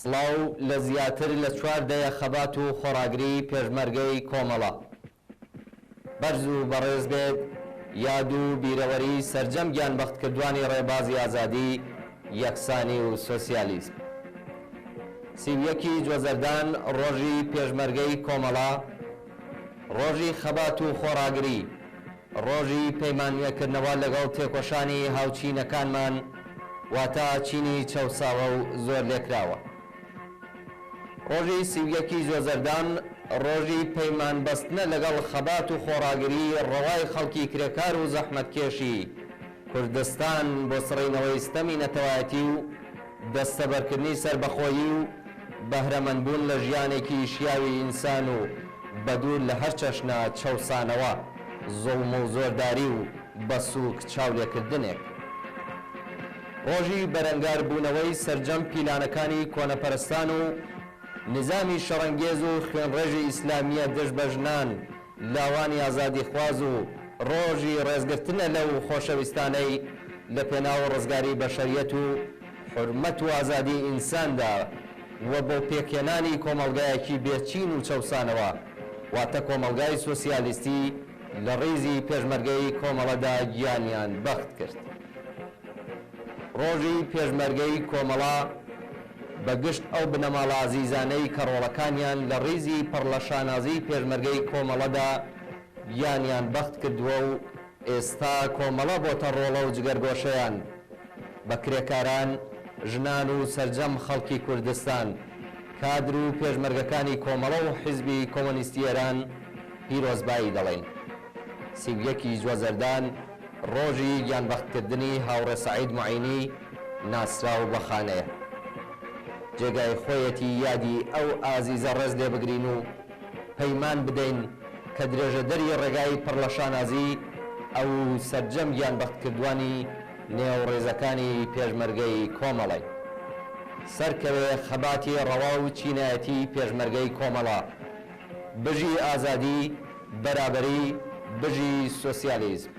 سڵاو لە زیاتر لە 4 خەبات و خۆڕاگری پێشمەرگەی کۆمەڵە بەرز و بەڕێز بێت یاد و بیرەوەری سەرجەم گیانبەختکردوانی ڕێبازی ئازادی یەکسانی و سۆسیالیزم 31 جوەزەردان ڕۆژی پێشمەرگەی کۆمەڵە ڕۆژی خەبات و خۆڕاگری ڕۆژی پەیمانیەکردنەوە لەگەڵ تێکۆشانی هاوچینەکانمان واتە چینی چەوساوە و زۆر لێکراوە ڕۆژی 31 جوەزەردان ڕۆژی پەیمان بەستنە لەگەڵ خەبات و خۆڕاگری ڕەوای خەڵکی کرێکار و زەحمەتکێشی کوردستان بۆ سڕینەوەی ستەمی نەتەوایەتی و دەستەبەرکردنی سەربەخۆیی و بەهرەمەندبوون لە ژیانێکی شیاوی ئینسان و بەدوور لە هەر چەشنە چەوسانەوە زوڵم و زۆرداری و بەسووک چاولێکردنێک ڕۆژی بەرەنگار بوونەوەی سەرجەم پیلانەکانی کۆنەپەرستان و نظامی شەڕەنگێز و خوێنڕێژی ئیسلامیە دژبەژنان لاوانی ئازادی خواز و ڕۆژی ڕێزگرتنە لەو خۆشەویستانەی لە پێناو ڕزگاری بەشەریەت و حورمەت و ئازادی ئینساندا وە بۆ پێکهێنانی کۆمەڵگایەکی بێچین و چەوسانەوە واتە کۆمەڵگای سۆسیالیستی لە ڕیزی پێشمەرگەی کۆمەڵەدا گیانیان بەخت کرد ڕۆژی پێشمەرگەی کۆمەڵە بەگشت ئەو بنەماڵە عەزیزانەی کەڕۆڵەکانیان لە ڕیزی پڕلەشانازی پێشمەرگەی کۆمەڵەدا گیانیان بەخت کردووە و ئێستا کۆمەڵە بۆتە ڕۆڵە و جگەرگۆشەیان بە کرێکاران ژنان و سەرجەم خەڵکی کوردستان کادر و پێشمەرگەکانی کۆمەڵە و حیزبی کۆمۆنیستی ئێران پیرۆزبایی دەڵێن 31 جوەزەردان ڕۆژی گیانبەختکردنی هاوڕێ سەعید موعینی ناسراو بە خانەیە جێگای خۆیەتی یادی ئەو ئازیزە ڕێز لێ بگرین و پەیمان بدەین کە درێژەدەری ڕێگای پڕلەشانازی ئەو سەرجەم گیانبەختکردوانی نێوڕێزەکانی پێشمەرگەی کۆمەڵە سەرکەوێ خەباتی ڕەوا و چینایەتی پێشمەرگەی کۆمەڵە بژی ئازادی بەرابەری بژی سۆسیالیزم